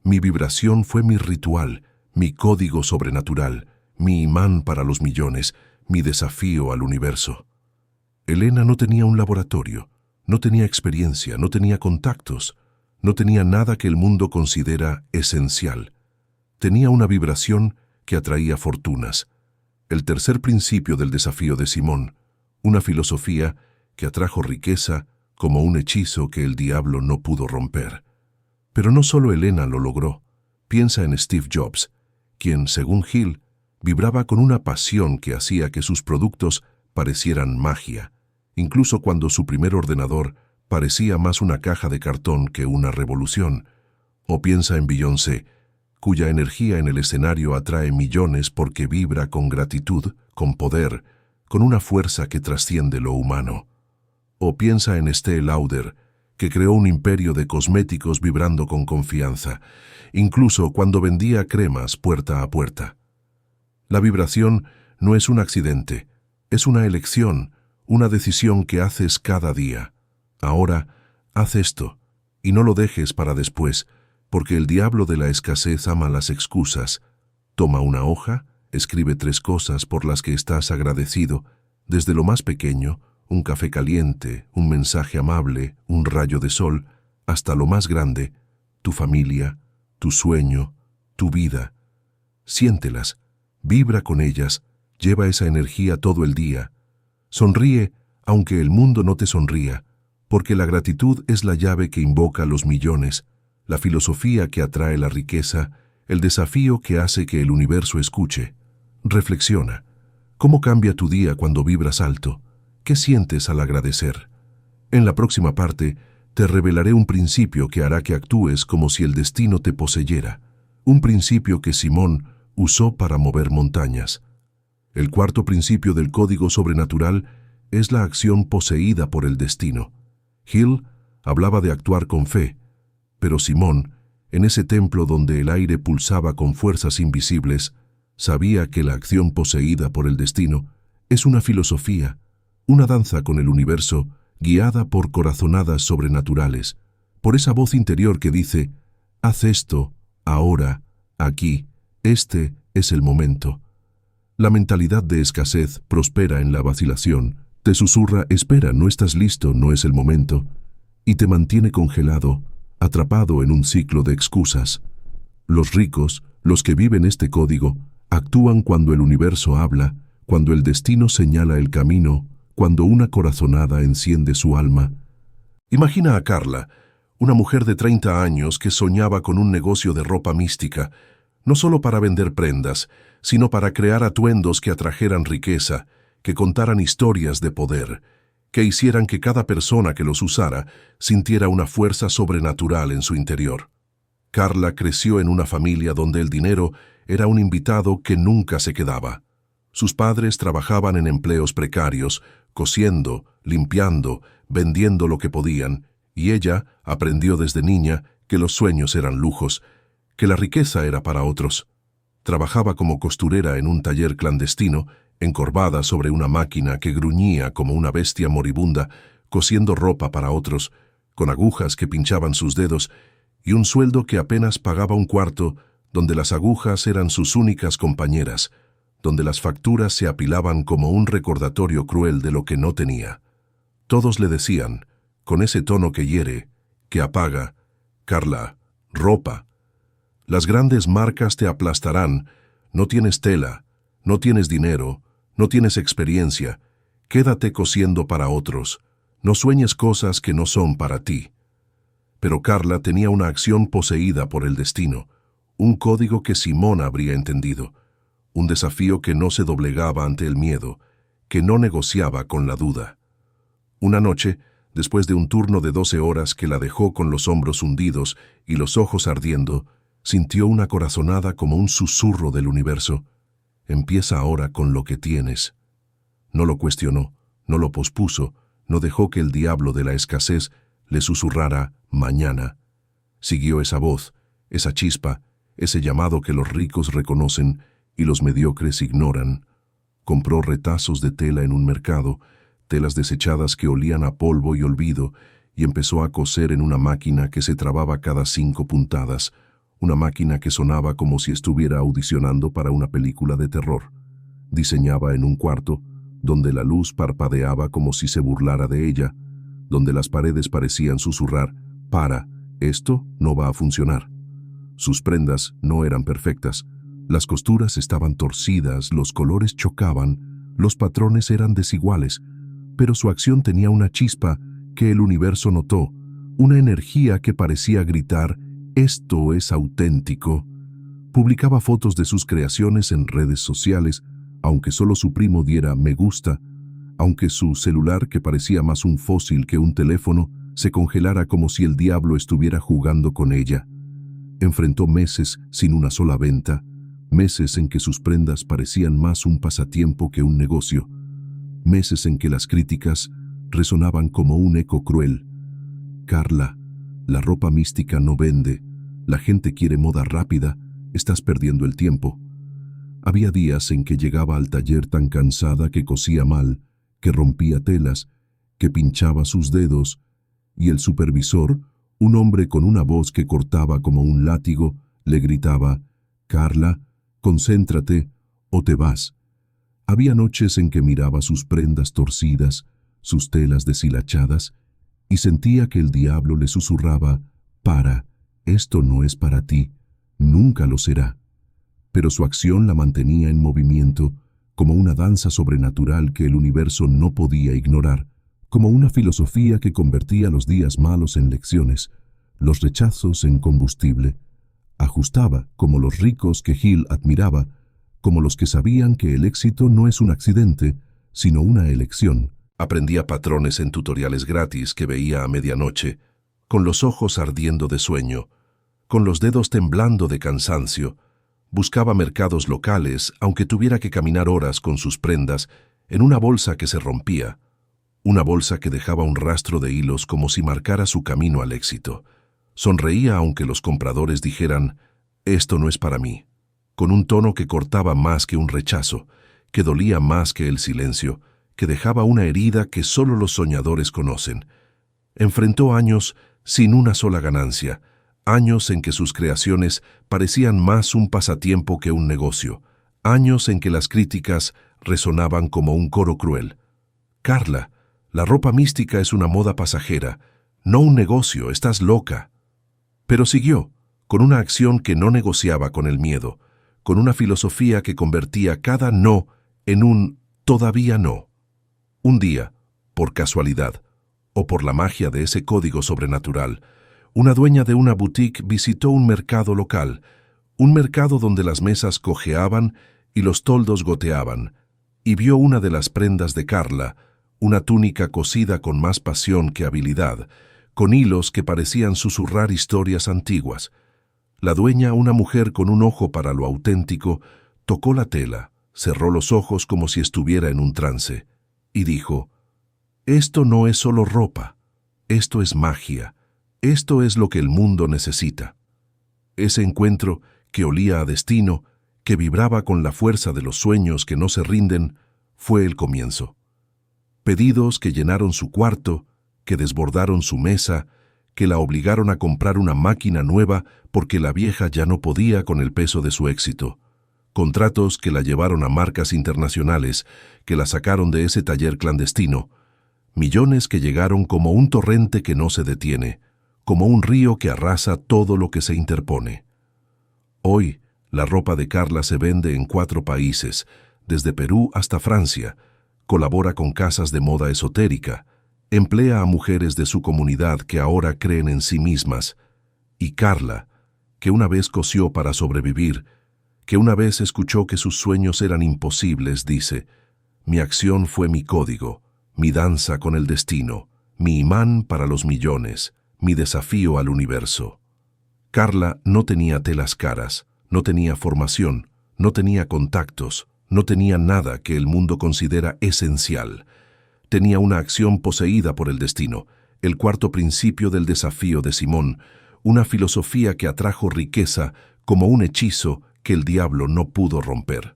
«Mi vibración fue mi ritual, mi código sobrenatural, mi imán para los millones, mi desafío al universo». Elena no tenía un laboratorio, no tenía experiencia, no tenía contactos, no tenía nada que el mundo considera esencial. Tenía una vibración que atraía fortunas. El tercer principio del desafío de Simón, una filosofía que atrajo riqueza como un hechizo que el diablo no pudo romper. Pero no solo Elena lo logró. Piensa en Steve Jobs, quien, según Hill, vibraba con una pasión que hacía que sus productos parecieran magia, incluso cuando su primer ordenador parecía más una caja de cartón que una revolución. O piensa en Beyoncé, cuya energía en el escenario atrae millones porque vibra con gratitud, con poder, con una fuerza que trasciende lo humano. O piensa en Estée Lauder, que creó un imperio de cosméticos vibrando con confianza, incluso cuando vendía cremas puerta a puerta. La vibración no es un accidente, es una elección, una decisión que haces cada día. Ahora, haz esto, y no lo dejes para después, porque el diablo de la escasez ama las excusas. Toma una hoja, escribe 3 cosas por las que estás agradecido, desde lo más pequeño, un café caliente, un mensaje amable, un rayo de sol, hasta lo más grande, tu familia, tu sueño, tu vida. Siéntelas, vibra con ellas, lleva esa energía todo el día. Sonríe, aunque el mundo no te sonría, porque la gratitud es la llave que invoca a los millones, la filosofía que atrae la riqueza, el desafío que hace que el universo escuche. Reflexiona. ¿Cómo cambia tu día cuando vibras alto? ¿Qué sientes al agradecer? En la próxima parte, te revelaré un principio que hará que actúes como si el destino te poseyera, un principio que Simón usó para mover montañas. El cuarto principio del código sobrenatural es la acción poseída por el destino. Hill hablaba de actuar con fe, pero Simón, en ese templo donde el aire pulsaba con fuerzas invisibles, sabía que la acción poseída por el destino es una filosofía, una danza con el universo guiada por corazonadas sobrenaturales, por esa voz interior que dice, haz esto, ahora, aquí, este es el momento. La mentalidad de escasez prospera en la vacilación, Te susurra, espera, no estás listo, no es el momento, y te mantiene congelado, atrapado en un ciclo de excusas. Los ricos, los que viven este código, actúan cuando el universo habla, cuando el destino señala el camino, cuando una corazonada enciende su alma. Imagina a Carla, una mujer de 30 años que soñaba con un negocio de ropa mística, no solo para vender prendas, sino para crear atuendos que atrajeran riqueza, que contaran historias de poder, que hicieran que cada persona que los usara sintiera una fuerza sobrenatural en su interior. Carla creció en una familia donde el dinero era un invitado que nunca se quedaba. Sus padres trabajaban en empleos precarios, cosiendo, limpiando, vendiendo lo que podían, y ella aprendió desde niña que los sueños eran lujos, que la riqueza era para otros. Trabajaba como costurera en un taller clandestino, encorvada sobre una máquina que gruñía como una bestia moribunda, cosiendo ropa para otros, con agujas que pinchaban sus dedos, y un sueldo que apenas pagaba un cuarto, donde las agujas eran sus únicas compañeras, donde las facturas se apilaban como un recordatorio cruel de lo que no tenía. Todos le decían, con ese tono que hiere, que apaga, Carla, ropa. Las grandes marcas te aplastarán, no tienes tela, no tienes dinero, no tienes experiencia, quédate cosiendo para otros, no sueñes cosas que no son para ti. Pero Carla tenía una acción poseída por el destino, un código que Simón habría entendido, un desafío que no se doblegaba ante el miedo, que no negociaba con la duda. Una noche, después de un turno de 12 horas que la dejó con los hombros hundidos y los ojos ardiendo, sintió una corazonada como un susurro del universo. Empieza ahora con lo que tienes. No lo cuestionó, no lo pospuso, no dejó que el diablo de la escasez le susurrara mañana. Siguió esa voz, esa chispa, ese llamado que los ricos reconocen y los mediocres ignoran. Compró retazos de tela en un mercado, telas desechadas que olían a polvo y olvido, y empezó a coser en una máquina que se trababa cada 5 puntadas, una máquina que sonaba como si estuviera audicionando para una película de terror. Diseñaba en un cuarto, donde la luz parpadeaba como si se burlara de ella, donde las paredes parecían susurrar, esto no va a funcionar. Sus prendas no eran perfectas, las costuras estaban torcidas, los colores chocaban, los patrones eran desiguales, pero su acción tenía una chispa que el universo notó, una energía que parecía gritar, esto es auténtico. Publicaba fotos de sus creaciones en redes sociales, aunque solo su primo diera me gusta, aunque su celular, que parecía más un fósil que un teléfono, se congelara como si el diablo estuviera jugando con ella. Enfrentó meses sin una sola venta, meses en que sus prendas parecían más un pasatiempo que un negocio, meses en que las críticas resonaban como un eco cruel. Carla, la ropa mística no vende, la gente quiere moda rápida, estás perdiendo el tiempo. Había días en que llegaba al taller tan cansada que cosía mal, que rompía telas, que pinchaba sus dedos, y el supervisor, un hombre con una voz que cortaba como un látigo, le gritaba, Carla, concéntrate o te vas. Había noches en que miraba sus prendas torcidas, sus telas deshilachadas, y sentía que el diablo le susurraba, esto no es para ti, nunca lo será. Pero su acción la mantenía en movimiento, como una danza sobrenatural que el universo no podía ignorar, como una filosofía que convertía los días malos en lecciones, los rechazos en combustible. Ajustaba, como los ricos que Gil admiraba, como los que sabían que el éxito no es un accidente, sino una elección. Aprendía patrones en tutoriales gratis que veía a medianoche, con los ojos ardiendo de sueño, con los dedos temblando de cansancio. Buscaba mercados locales, aunque tuviera que caminar horas con sus prendas, en una bolsa que se rompía, una bolsa que dejaba un rastro de hilos como si marcara su camino al éxito. Sonreía aunque los compradores dijeran, esto no es para mí, con un tono que cortaba más que un rechazo, que dolía más que el silencio, que dejaba una herida que solo los soñadores conocen. Enfrentó años sin una sola ganancia, años en que sus creaciones parecían más un pasatiempo que un negocio, años en que las críticas resonaban como un coro cruel. Carla, la ropa mística es una moda pasajera, no un negocio, estás loca. Pero siguió, con una acción que no negociaba con el miedo, con una filosofía que convertía cada no en un todavía no. Un día, por casualidad, o por la magia de ese código sobrenatural, una dueña de una boutique visitó un mercado local, un mercado donde las mesas cojeaban y los toldos goteaban, y vio una de las prendas de Carla, una túnica cosida con más pasión que habilidad, con hilos que parecían susurrar historias antiguas. La dueña, una mujer con un ojo para lo auténtico, tocó la tela, cerró los ojos como si estuviera en un trance, y dijo: «Esto no es solo ropa, esto es magia, esto es lo que el mundo necesita». Ese encuentro, que olía a destino, que vibraba con la fuerza de los sueños que no se rinden, fue el comienzo. Pedidos que llenaron su cuarto, que desbordaron su mesa, que la obligaron a comprar una máquina nueva porque la vieja ya no podía con el peso de su éxito. Contratos que la llevaron a marcas internacionales, que la sacaron de ese taller clandestino. Millones que llegaron como un torrente que no se detiene, como un río que arrasa todo lo que se interpone. Hoy, la ropa de Carla se vende en 4 países, desde Perú hasta Francia, colabora con casas de moda esotérica, emplea a mujeres de su comunidad que ahora creen en sí mismas, y Carla, que una vez cosió para sobrevivir, que una vez escuchó que sus sueños eran imposibles, dice: «Mi acción fue mi código, mi danza con el destino, mi imán para los millones, mi desafío al universo». Carla no tenía telas caras, no tenía formación, no tenía contactos, no tenía nada que el mundo considera esencial. Tenía una acción poseída por el destino, el cuarto principio del desafío de Simón, una filosofía que atrajo riqueza como un hechizo que el diablo no pudo romper.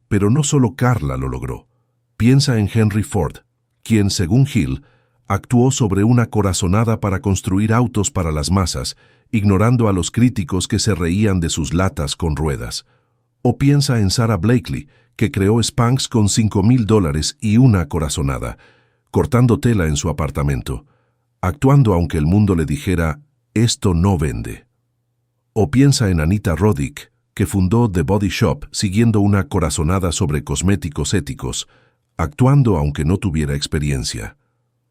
Pero no solo Carla lo logró. Piensa en Henry Ford, quien, según Hill, actuó sobre una corazonada para construir autos para las masas, ignorando a los críticos que se reían de sus latas con ruedas. O piensa en Sara Blakely, que creó Spanx con $5,000 y una corazonada, cortando tela en su apartamento, actuando aunque el mundo le dijera: «Esto no vende». O piensa en Anita Roddick, que fundó The Body Shop siguiendo una corazonada sobre cosméticos éticos, actuando aunque no tuviera experiencia.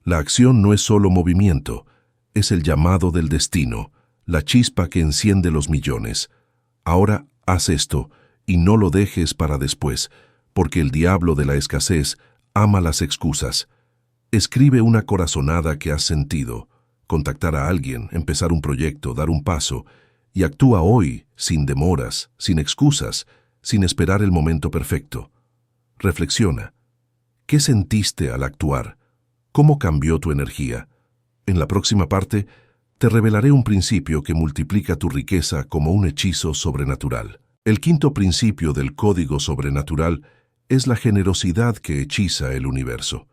La acción no es solo movimiento, es el llamado del destino, la chispa que enciende los millones. Ahora haz esto y no lo dejes para después, porque el diablo de la escasez ama las excusas. Escribe una corazonada que has sentido, contactar a alguien, empezar un proyecto, dar un paso, y actúa hoy, sin demoras, sin excusas, sin esperar el momento perfecto. Reflexiona. ¿Qué sentiste al actuar? ¿Cómo cambió tu energía? En la próxima parte, te revelaré un principio que multiplica tu riqueza como un hechizo sobrenatural. El quinto principio del código sobrenatural es la generosidad que hechiza el universo.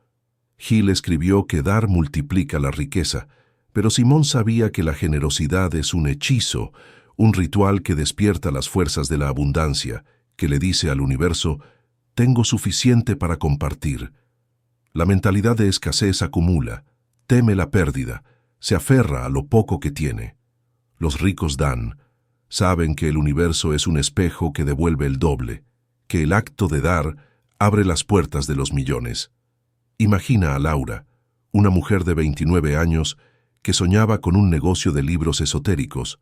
Hill escribió que dar multiplica la riqueza, pero Simón sabía que la generosidad es un hechizo, un ritual que despierta las fuerzas de la abundancia, que le dice al universo: «Tengo suficiente para compartir». La mentalidad de escasez acumula, teme la pérdida, se aferra a lo poco que tiene. Los ricos dan, saben que el universo es un espejo que devuelve el doble, que el acto de dar abre las puertas de los millones. Imagina a Laura, una mujer de 29 años que soñaba con un negocio de libros esotéricos,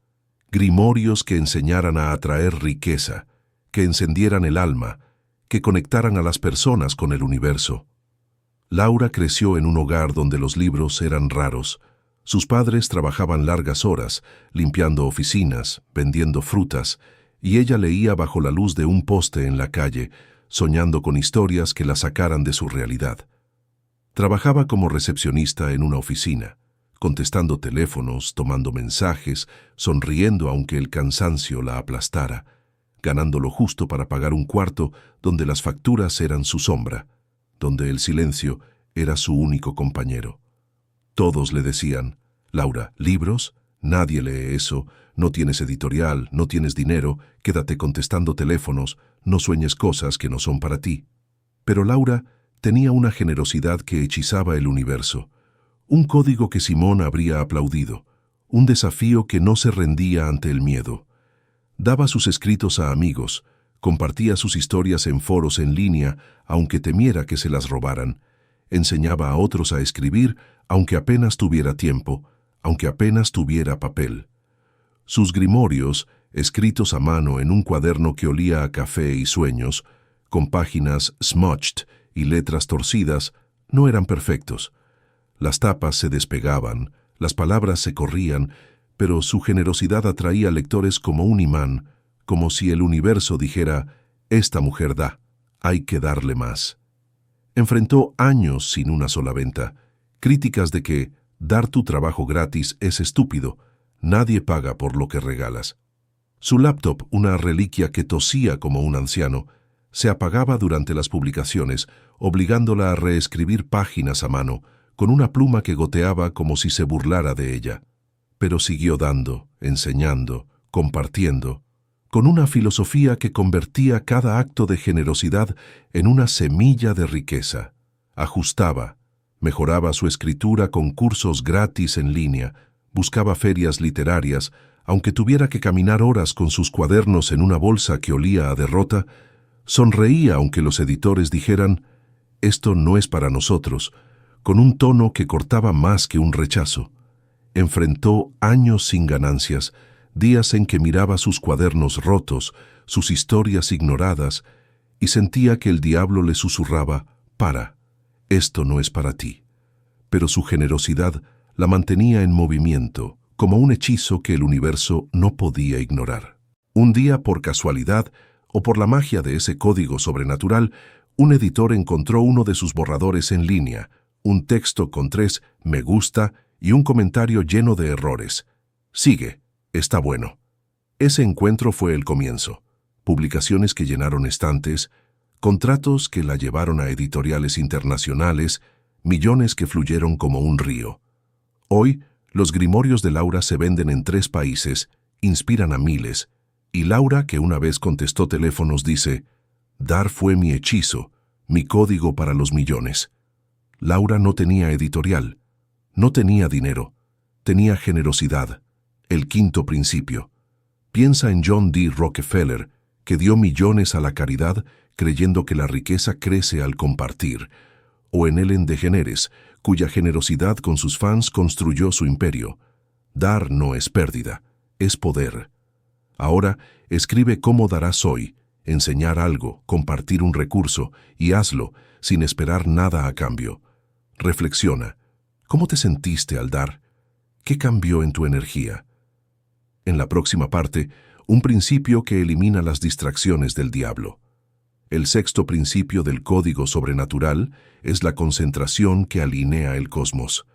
grimorios que enseñaran a atraer riqueza, que encendieran el alma, que conectaran a las personas con el universo. Laura creció en un hogar donde los libros eran raros. Sus padres trabajaban largas horas, limpiando oficinas, vendiendo frutas, y ella leía bajo la luz de un poste en la calle, soñando con historias que la sacaran de su realidad. Trabajaba como recepcionista en una oficina, contestando teléfonos, tomando mensajes, sonriendo aunque el cansancio la aplastara, ganando lo justo para pagar un cuarto donde las facturas eran su sombra, donde el silencio era su único compañero. Todos le decían: «Laura, ¿libros? Nadie lee eso, no tienes editorial, no tienes dinero, quédate contestando teléfonos, no sueñes cosas que no son para ti». Pero Laura Tenía una generosidad que hechizaba el universo, un código que Simón habría aplaudido, un desafío que no se rendía ante el miedo. Daba sus escritos a amigos, compartía sus historias en foros en línea, aunque temiera que se las robaran. Enseñaba a otros a escribir, aunque apenas tuviera tiempo, aunque apenas tuviera papel. Sus grimorios, escritos a mano en un cuaderno que olía a café y sueños, con páginas smudged y letras torcidas, no eran perfectos. Las tapas se despegaban, las palabras se corrían, pero su generosidad atraía lectores como un imán, como si el universo dijera, «Esta mujer da, hay que darle más». Enfrentó años sin una sola venta, críticas de que dar tu trabajo gratis es estúpido, nadie paga por lo que regalas. Su laptop, una reliquia que tosía como un anciano, se apagaba durante las publicaciones, obligándola a reescribir páginas a mano, con una pluma que goteaba como si se burlara de ella. Pero siguió dando, enseñando, compartiendo, con una filosofía que convertía cada acto de generosidad en una semilla de riqueza. Ajustaba, mejoraba su escritura con cursos gratis en línea, buscaba ferias literarias, aunque tuviera que caminar horas con sus cuadernos en una bolsa que olía a derrota, sonreía aunque los editores dijeran, «Esto no es para nosotros», con un tono que cortaba más que un rechazo. Enfrentó años sin ganancias, días en que miraba sus cuadernos rotos, sus historias ignoradas, y sentía que el diablo le susurraba, «Para, esto no es para ti». Pero su generosidad la mantenía en movimiento, como un hechizo que el universo no podía ignorar. Un día, por casualidad, o por la magia de ese código sobrenatural, un editor encontró uno de sus borradores en línea, un texto con 3 me gusta y un comentario lleno de errores. «Sigue, está bueno». Ese encuentro fue el comienzo. Publicaciones que llenaron estantes, contratos que la llevaron a editoriales internacionales, millones que fluyeron como un río. Hoy, los grimorios de Laura se venden en 3 países, inspiran a miles, y Laura, que una vez contestó teléfonos, dice, «Dar fue mi hechizo, mi código para los millones». Laura no tenía editorial, no tenía dinero, tenía generosidad, el 5º principio. Piensa en John D. Rockefeller, que dio millones a la caridad creyendo que la riqueza crece al compartir, o en Ellen DeGeneres, cuya generosidad con sus fans construyó su imperio. Dar no es pérdida, es poder. Ahora escribe cómo darás hoy, enseñar algo, compartir un recurso, y hazlo sin esperar nada a cambio. Reflexiona. ¿Cómo te sentiste al dar? ¿Qué cambió en tu energía? En la próxima parte, un principio que elimina las distracciones del diablo. El 6º principio del código sobrenatural es la concentración que alinea el cosmos.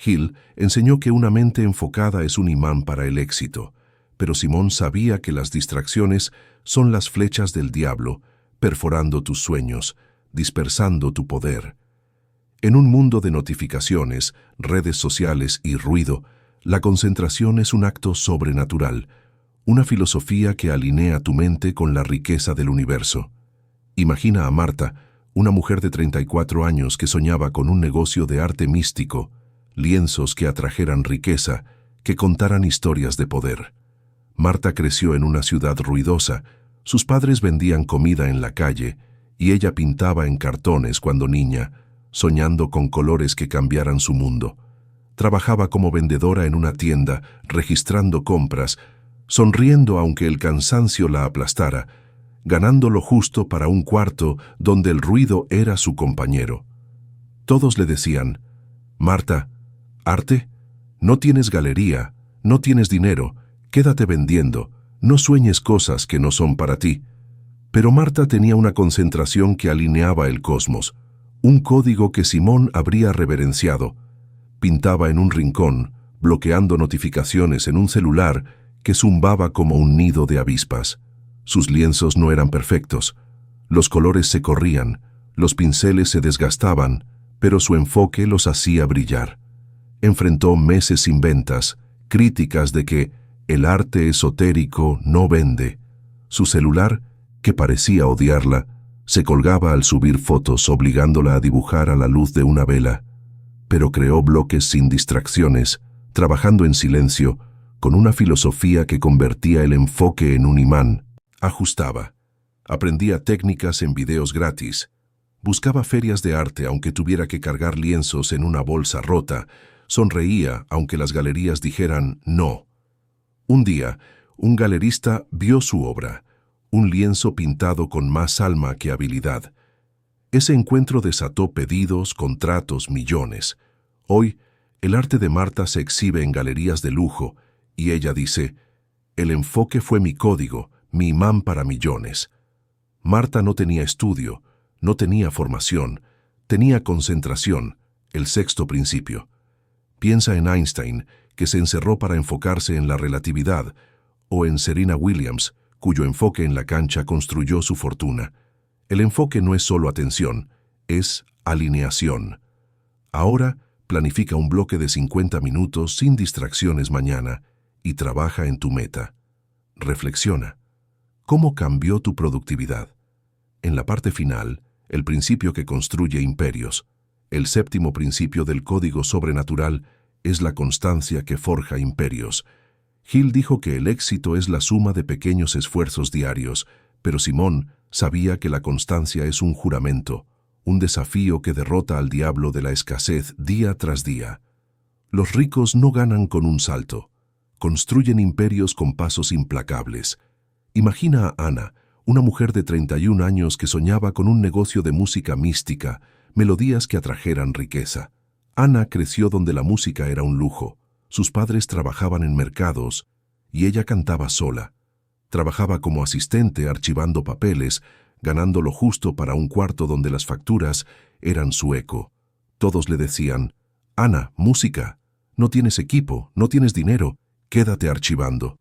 Hill enseñó que una mente enfocada es un imán para el éxito, pero Simón sabía que las distracciones son las flechas del diablo, perforando tus sueños, dispersando tu poder. En un mundo de notificaciones, redes sociales y ruido, la concentración es un acto sobrenatural, una filosofía que alinea tu mente con la riqueza del universo. Imagina a Marta, una mujer de 34 años que soñaba con un negocio de arte místico, lienzos que atrajeran riqueza, que contaran historias de poder. Marta creció en una ciudad ruidosa, sus padres vendían comida en la calle y ella pintaba en cartones cuando niña, soñando con colores que cambiaran su mundo. Trabajaba como vendedora en una tienda, registrando compras, sonriendo aunque el cansancio la aplastara, ganando lo justo para un cuarto donde el ruido era su compañero. Todos le decían, «Marta, ¿arte? No tienes galería, no tienes dinero, quédate vendiendo, no sueñes cosas que no son para ti». Pero Marta tenía una concentración que alineaba el cosmos, un código que Simón habría reverenciado. Pintaba en un rincón, bloqueando notificaciones en un celular que zumbaba como un nido de avispas. Sus lienzos no eran perfectos. Los colores se corrían, los pinceles se desgastaban, pero su enfoque los hacía brillar. Enfrentó meses sin ventas, críticas de que el arte esotérico no vende. Su celular, que parecía odiarla, Se colgaba al subir fotos obligándola a dibujar a la luz de una vela, pero creó bloques sin distracciones, trabajando en silencio, con una filosofía que convertía el enfoque en un imán. Ajustaba. Aprendía técnicas en videos gratis. Buscaba ferias de arte aunque tuviera que cargar lienzos en una bolsa rota. Sonreía aunque las galerías dijeran no. Un día, un galerista vio su obra, un lienzo pintado con más alma que habilidad. Ese encuentro desató pedidos, contratos, millones. Hoy, el arte de Marta se exhibe en galerías de lujo, y ella dice, el enfoque fue mi código, mi imán para millones. Marta no tenía estudio, no tenía formación, tenía concentración, el sexto principio. Piensa en Einstein, que se encerró para enfocarse en la relatividad, o en Serena Williams, cuyo enfoque en la cancha construyó su fortuna. El enfoque no es solo atención, es alineación. Ahora, planifica un bloque de 50 minutos sin distracciones mañana y trabaja en tu meta. Reflexiona. ¿Cómo cambió tu productividad? En la parte final, el principio que construye imperios, el séptimo principio del código sobrenatural, es la constancia que forja imperios. Hill dijo que el éxito es la suma de pequeños esfuerzos diarios, pero Simón sabía que la constancia es un juramento, un desafío que derrota al diablo de la escasez día tras día. Los ricos no ganan con un salto, construyen imperios con pasos implacables. Imagina a Ana, una mujer de 31 años que soñaba con un negocio de música mística, melodías que atrajeran riqueza. Ana creció donde la música era un lujo. Sus padres trabajaban en mercados y ella cantaba sola. Trabajaba como asistente archivando papeles, ganando lo justo para un cuarto donde las facturas eran su eco. Todos le decían, Ana, música, no tienes equipo, no tienes dinero, quédate archivando.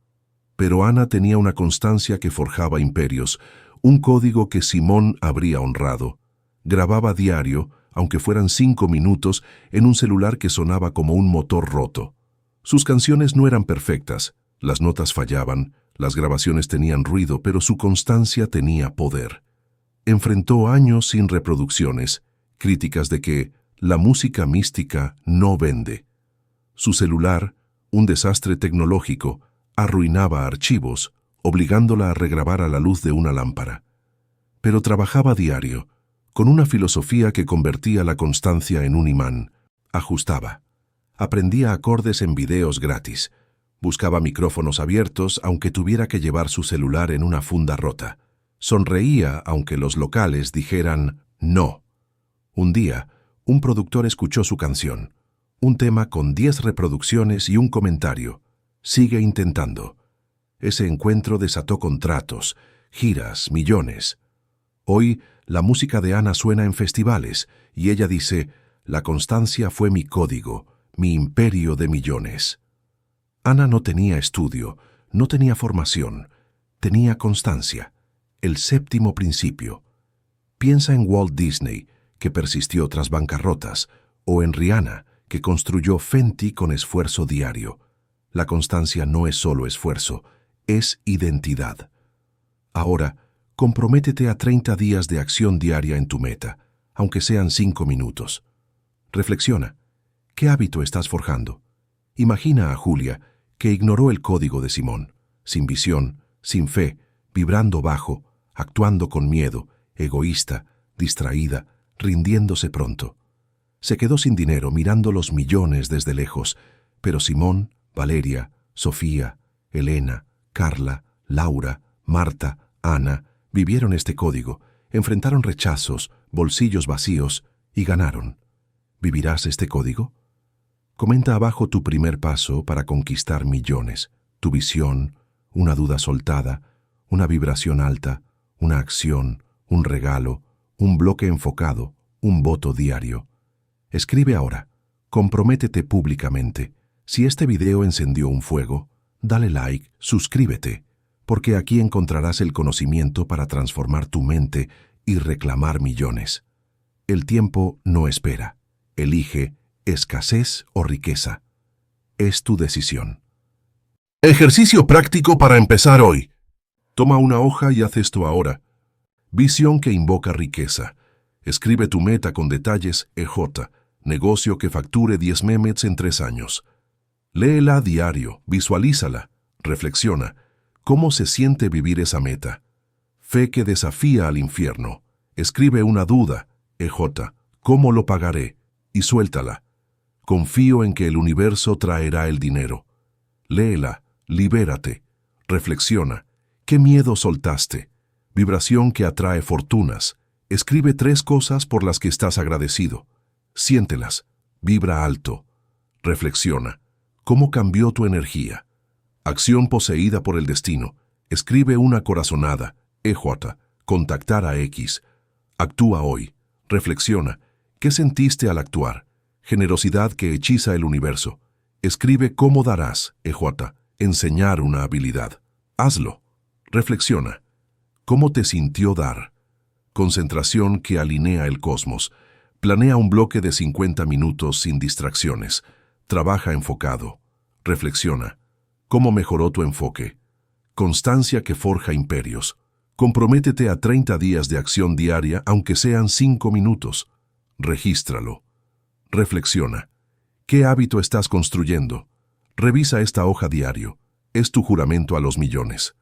Pero Ana tenía una constancia que forjaba imperios, un código que Simón habría honrado. Grababa diario, aunque fueran 5 minutos, en un celular que sonaba como un motor roto. Sus canciones no eran perfectas, las notas fallaban, las grabaciones tenían ruido, pero su constancia tenía poder. Enfrentó años sin reproducciones, críticas de que la música mística no vende. Su celular, un desastre tecnológico, arruinaba archivos, obligándola a regrabar a la luz de una lámpara. Pero trabajaba diario, con una filosofía que convertía la constancia en un imán. Ajustaba. Aprendía acordes en videos gratis. Buscaba micrófonos abiertos aunque tuviera que llevar su celular en una funda rota. Sonreía aunque los locales dijeran no. Un día, un productor escuchó su canción. Un tema con 10 reproducciones y un comentario. Sigue intentando. Ese encuentro desató contratos, giras, millones. Hoy, la música de Ana suena en festivales y ella dice, la constancia fue mi código, mi imperio de millones. Ana no tenía estudio, no tenía formación, tenía constancia, el séptimo principio. Piensa en Walt Disney, que persistió tras bancarrotas, o en Rihanna, que construyó Fenty con esfuerzo diario. La constancia no es solo esfuerzo, es identidad. Ahora, comprométete a 30 días de acción diaria en tu meta, aunque sean 5 minutos. Reflexiona. ¿Qué hábito estás forjando? Imagina a Julia, que ignoró el código de Simón, sin visión, sin fe, vibrando bajo, actuando con miedo, egoísta, distraída, rindiéndose pronto. Se quedó sin dinero mirando los millones desde lejos, pero Simón, Valeria, Sofía, Elena, Carla, Laura, Marta, Ana, vivieron este código, enfrentaron rechazos, bolsillos vacíos y ganaron. ¿Vivirás este código? Comenta abajo tu primer paso para conquistar millones, tu visión, una duda soltada, una vibración alta, una acción, un regalo, un bloque enfocado, un voto diario. Escribe ahora, comprométete públicamente. Si este video encendió un fuego, dale like, suscríbete, porque aquí encontrarás el conocimiento para transformar tu mente y reclamar millones. El tiempo no espera. Elige escasez o riqueza. Es tu decisión. Ejercicio práctico para empezar hoy. Toma una hoja y haz esto ahora. Visión que invoca riqueza. Escribe tu meta con detalles, EJ. Negocio que facture 10 memets en 3 años. Léela a diario, visualízala, reflexiona. ¿Cómo se siente vivir esa meta? Fe que desafía al infierno. Escribe una duda, EJ. ¿Cómo lo pagaré? Y suéltala. Confío en que el universo traerá el dinero. Léela, libérate, reflexiona. ¿Qué miedo soltaste? Vibración que atrae fortunas. Escribe 3 cosas por las que estás agradecido. Siéntelas, vibra alto. Reflexiona. ¿Cómo cambió tu energía? Acción poseída por el destino. Escribe una corazonada, EJ. Contactar a X. Actúa hoy. Reflexiona. ¿Qué sentiste al actuar? Generosidad que hechiza el universo. Escribe cómo darás, EJ. Enseñar una habilidad. Hazlo. Reflexiona. ¿Cómo te sintió dar? Concentración que alinea el cosmos. Planea un bloque de 50 minutos sin distracciones. Trabaja enfocado. Reflexiona. ¿Cómo mejoró tu enfoque? Constancia que forja imperios. Comprométete a 30 días de acción diaria, aunque sean 5 minutos. Regístralo. Reflexiona. ¿Qué hábito estás construyendo? Revisa esta hoja diario. Es tu juramento a los millones.